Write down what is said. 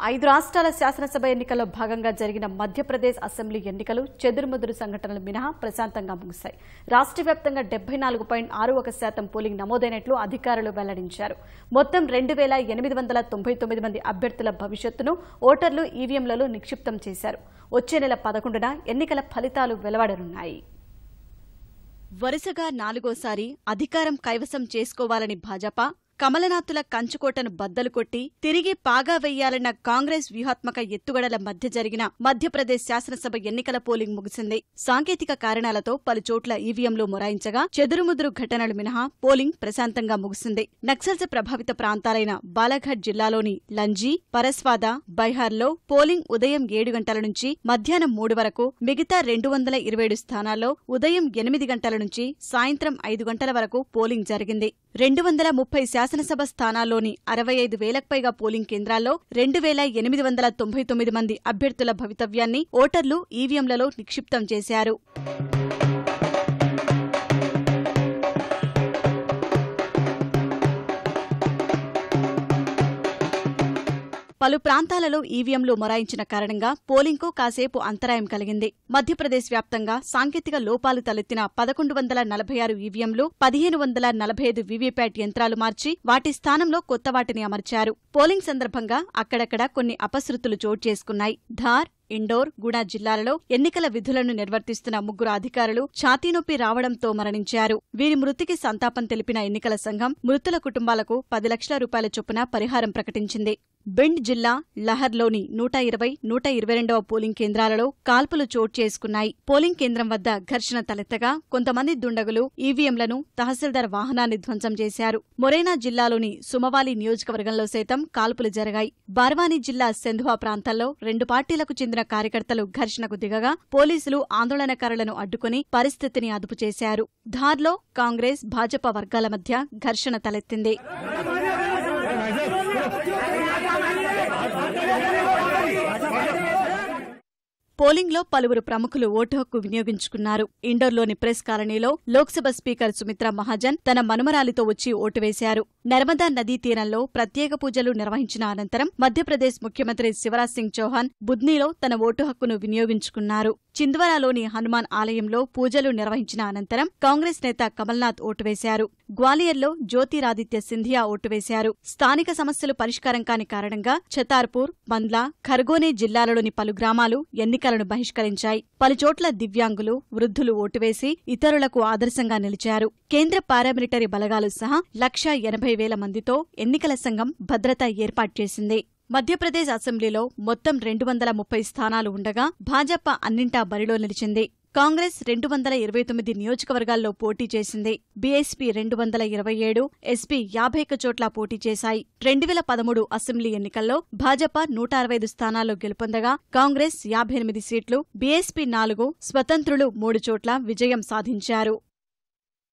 5 రాష్ట్రాల శాసనసభ ఎన్నికల్లో భాగంగా జరిగిన మధ్యప్రదేశ్ అసెంబ్లీ ఎన్నికలు చెదురుమదురు సంఘటనలు మినహా ప్రశాంతంగా ముగిశాయి. రాష్ట్ర వ్యాప్తంగా 74.61% పోలింగ్ నమోదైనట్లు అధికారులు వెల్లడించారు. మొత్తం 2899 మంది అభ్యర్థుల భవిష్యత్తును ఓటర్లు ఈవీఎంలలో నిక్షిప్తం చేశారు. వచ్చే నెల 11న ఎన్నికల ఫలితాలు వెలువడనున్నాయి. వరుసగా 4వసారి అధికారం కైవసం చేసుకోవాలని భాజపా, కమలనాథుల కంచుకోటను బద్దలు కొట్టి తిరిగి పాగా వెయ్యాలన్న కాంగ్రెస్ వ్యూహాత్మక ఎత్తుగడల మధ్య జరిగిన మధ్యప్రదేశ్ శాసనసభ ఎన్నికల పోలింగ్ ముగిసింది. సాంకేతిక కారణాలతో పలుచోట్ల ఈవీఎంలు మొరాయించగా చెదురుముదురు ఘటనలు మినహా పోలింగ్ ప్రశాంతంగా ముగిసింది. నక్సల్స్ ప్రభావిత ప్రాంతాలైన బాలాఘాట్ జిల్లాలోని లంజీ, పరస్వాద, బైహార్లో పోలింగ్ ఉదయం 7 గంటల నుంచి మధ్యాహ్నం 3 వరకు, మిగతా 227 స్థానాల్లో ఉదయం 8 గంటల నుంచి సాయంత్రం 5 గంటల వరకు పోలింగ్ జరిగింది. 230 శాసనసభ స్థానాల్లోని 65,000కు పైగా పోలింగ్ కేంద్రాల్లో 2,899 మంది అభ్యర్థుల భవితవ్యాన్ని ఓటర్లు ఈవీఎంలలో నిక్షిప్తం చేశారు. పలు ప్రాంతాలలో ఈవీఎంలు మొరాయించిన కారణంగా పోలింగ్కు కాసేపు అంతరాయం కలిగింది. మధ్యప్రదేశ్ వ్యాప్తంగా సాంకేతిక లోపాలు తలెత్తిన 1146 ఈవీఎంలు, 1545 వీవీప్యాట్ యంత్రాలు మార్చి వాటి స్థానంలో కొత్త వాటిని అమర్చారు. పోలింగ్ సందర్భంగా అక్కడక్కడ కొన్ని అపశృతులు చోటు చేసుకున్నాయి. ధార్, ఇండోర్, గుడా జిల్లాలలో ఎన్నికల విధులను నిర్వర్తిస్తున్న 3 అధికారులు ఛాతీనొప్పి రావడంతో మరణించారు. వీరి మృతికి సంతాపం తెలిపిన ఎన్నికల సంఘం మృతుల కుటుంబాలకు 10 లక్షల రూపాయల చొప్పున పరిహారం ప్రకటించింది. బిండ్ జిల్లా లహర్లోని 120, 122వ పోలింగ్ కేంద్రాలలో కాల్పులు చోటు చేసుకున్నాయి. పోలింగ్ కేంద్రం వద్ద ఘర్షణ తలెత్తగా కొంతమంది దుండగులు ఈవీఎంలను, తహసీల్దార్ వాహనాన్ని ధ్వంసం చేశారు. మొరేనా జిల్లాలోని సుమవాలి నియోజకవర్గంలో సైతం కాల్పులు జరిగాయి. బార్వానీ జిల్లా సెంధువా ప్రాంతాల్లో 2 పార్టీలకు చెందిన కార్యకర్తలు ఘర్షణకు దిగగా పోలీసులు ఆందోళనకారులను అడ్డుకుని పరిస్థితిని అదుపు చేశారు. ధార్లో కాంగ్రెస్, భాజపా వర్గాల మధ్య ఘర్షణ తలెత్తింది. పోలింగ్లో పలువురు ప్రముఖులు ఓటు హక్కు వినియోగించుకున్నారు. ఇండోర్లోని ప్రెస్ కాలనీలో లోక్సభ స్పీకర్ సుమిత్రా మహాజన్ తన మనుమరాలితో వచ్చి ఓటు వేశారు. నర్మదా నదీ తీరంలో ప్రత్యేక పూజలు నిర్వహించిన అనంతరం మధ్యప్రదేశ్ ముఖ్యమంత్రి శివరాజ్ సింగ్ చౌహాన్ బుద్నీలో తన ఓటు హక్కును వినియోగించుకున్నారు. చింద్వారాలోని హనుమాన్ ఆలయంలో పూజలు నిర్వహించిన అనంతరం కాంగ్రెస్ నేత కమల్నాథ్ ఓటు వేశారు. గ్వాలియర్లో జ్యోతిరాదిత్య సింధియా ఓటు వేశారు. స్థానిక సమస్యలు పరిష్కారం కాని కారణంగా ఛతార్పూర్, బంద్లా, ఖర్గోనే జిల్లాలలోని పలు గ్రామాలు ఎన్నికలను బహిష్కరించాయి. పలుచోట్ల దివ్యాంగులు, వృద్ధులు ఓటువేసి ఇతరులకు ఆదర్శంగా నిలిచారు. కేంద్ర పారామిలిటరీ బలగాలు సహా 1,80,000 మందితో ఎన్నికల సంఘం భద్రత ఏర్పాటు చేసింది. మధ్యప్రదేశ్ అసెంబ్లీలో మొత్తం 230 స్థానాలు ఉండగా భాజపా అన్నింటా బరిలో నిలిచింది. కాంగ్రెస్ 229 నియోజకవర్గాల్లో పోటీ చేసింది. బీఎస్పీ 227, ఎస్పీ 51 చోట్ల పోటీ చేశాయి. 2013 అసెంబ్లీ ఎన్నికల్లో భాజపా 165 స్థానాల్లో గెలుపొందగా కాంగ్రెస్ 58 సీట్లు, బీఎస్పీ 4, స్వతంత్రులు 3 చోట్ల విజయం సాధించారు.